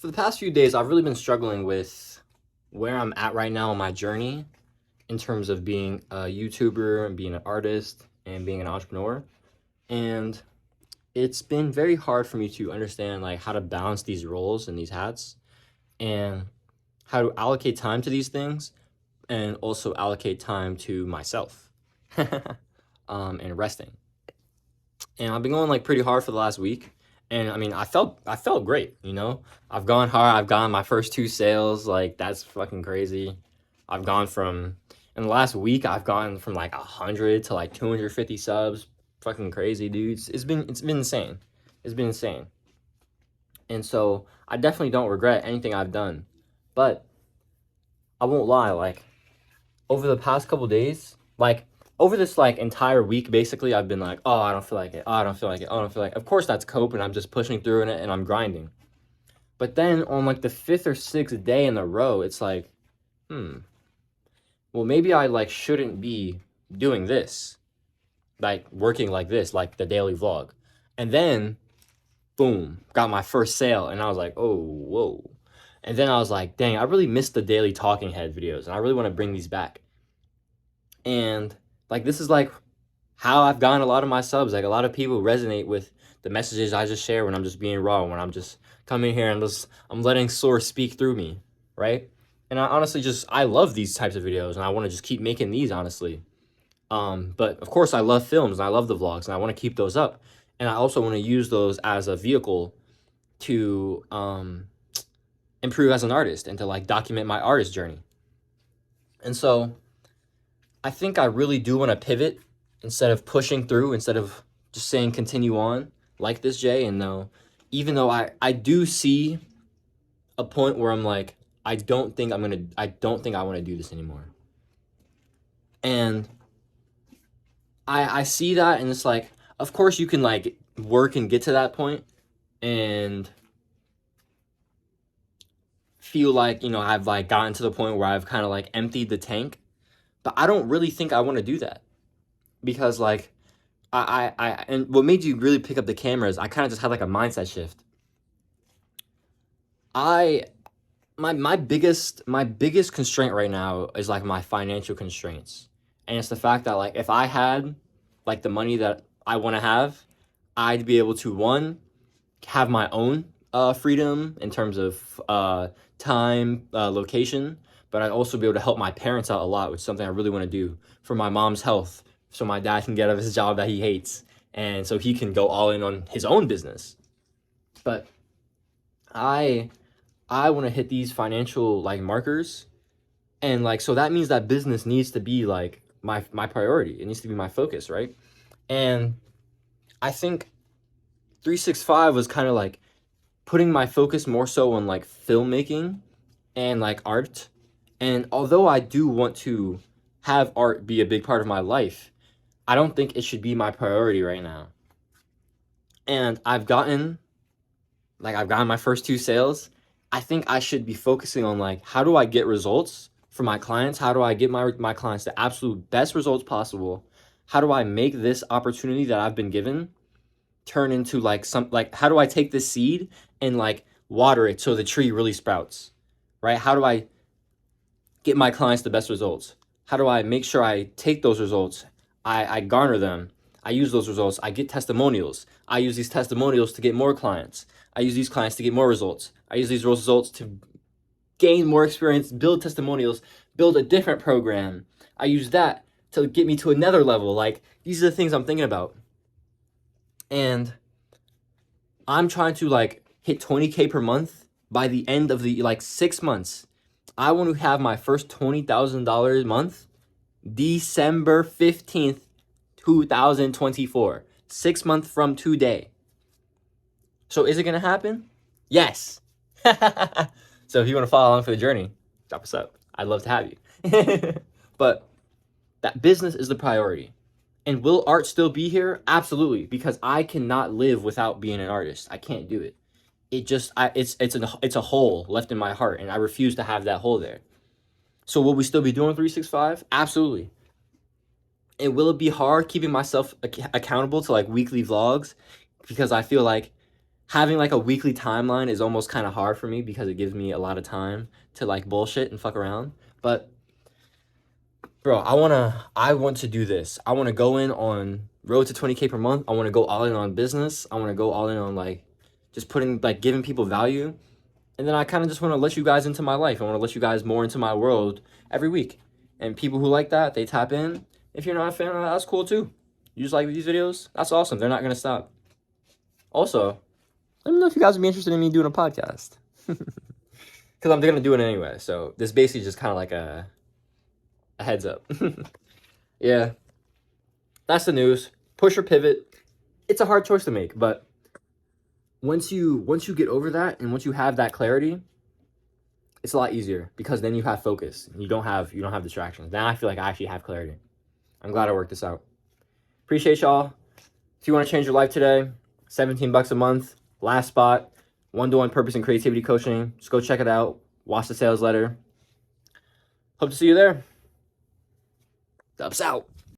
For the past few days, I've really been struggling with where I'm at right now on my journey in terms of being a YouTuber and being an artist and being an entrepreneur. And it's been very hard for me to understand like how to balance these roles and these hats and how to allocate time to these things and also allocate time to myself and resting. And I've been going like pretty hard for the last week. And I mean, I felt great, you know. I've gone hard. I've gotten my first two sales. Like that's fucking crazy. I've gone from in the last week. I've gone from like 100 to like 250 subs. Fucking crazy, dudes. It's been insane. It's been insane. And so I definitely don't regret anything I've done. But I won't lie. Like over the past couple days, like over this like entire week, basically, I've been like, oh, I don't feel like it. Oh, I don't feel like it. Oh, I don't feel like it. Of course, that's cope, and I'm just pushing through in it, and I'm grinding. But then on like the fifth or sixth day in a row, it's like, hmm, well, maybe I like shouldn't be doing this, like working like this, like the daily vlog. And then, boom, got my first sale, and I was like, oh, whoa. And then I was like, dang, I really missed the daily talking head videos, and I really want to bring these back. And like this is like how I've gotten a lot of my subs. Like a lot of people resonate with the messages I just share when I'm just being raw, when I'm just coming here and just I'm letting source speak through me, right? And I honestly just I love these types of videos and I want to just keep making these honestly. But of course I love films and I love the vlogs and I want to keep those up. And I also want to use those as a vehicle to improve as an artist and to like document my artist journey. And so I think I really do want to pivot instead of pushing through, instead of just saying continue on like this, Jay. And though, even though I do see a point where I'm like, I don't think I want to do this anymore. And I see that and it's like, of course you can like work and get to that point and feel like, you know, I've like gotten to the point where I've kind of like emptied the tank. But I don't really think I want to do that because like and what made you really pick up the camera is I kind of just had like a mindset shift. I my biggest constraint right now is like my financial constraints. And it's the fact that like if I had like the money that I want to have, I'd be able to one have my own freedom in terms of time, location, but I'd also be able to help my parents out a lot, which is something I really want to do for my mom's health, so my dad can get out of his job that he hates, and so he can go all in on his own business. But I I want to hit these financial like markers, and like so that means that business needs to be like my priority. It needs to be my focus, right? And I think 365 was kind of like putting my focus more so on like filmmaking and like art. And although I do want to have art be a big part of my life, I don't think it should be my priority right now. And I've gotten my first two sales. I think I should be focusing on like how do I get results for my clients? How do I get my clients the absolute best results possible? How do I make this opportunity that I've been given turn into like some like how do I take this seed and like water it so the tree really sprouts? Right? How do I get my clients the best results? How do I make sure I take those results? I garner them. I use those results. I get testimonials. I use these testimonials to get more clients. I use these clients to get more results. I use these results to gain more experience, build testimonials, build a different program. I use that to get me to another level. Like these are the things I'm thinking about. And I'm trying to like hit 20K per month by the end of the like 6 months. I want to have my first $20,000 month December 15th, 2024. 6 months from today. So is it going to happen? Yes. So if you want to follow along for the journey, drop us up. I'd love to have you. But that business is the priority. And will art still be here? Absolutely, because I cannot live without being an artist. I can't do it. It's a hole left in my heart, and I refuse to have that hole there. So will we still be doing 365? Absolutely. And will it be hard keeping myself accountable to like weekly vlogs? Because I feel like having like a weekly timeline is almost kind of hard for me because it gives me a lot of time to like bullshit and fuck around. But bro, I want to do this. I want to go in on road to 20K per month. I want to go all in on business. I want to go all in on like just putting like giving people value. And then I kind of just want to let you guys into my life. I want to let you guys more into my world every week. And people who like that, they tap in. If you're not a fan of that, that's cool too. You just like these videos? That's awesome. They're not going to stop. Also, let me know if you guys would be interested in me doing a podcast. Because I'm going to do it anyway. So this basically just kind of like a heads up. Yeah. That's the news. Push or pivot. It's a hard choice to make. But once you get over that and once you have that clarity, it's a lot easier because then you have focus. You don't have distractions. Now I feel like I actually have clarity. I'm glad I worked this out. Appreciate y'all. If you want to change your life today, $17 a month, last spot, one-to-one purpose and creativity coaching. Just go check it out. Watch the sales letter. Hope to see you there. Dubs out.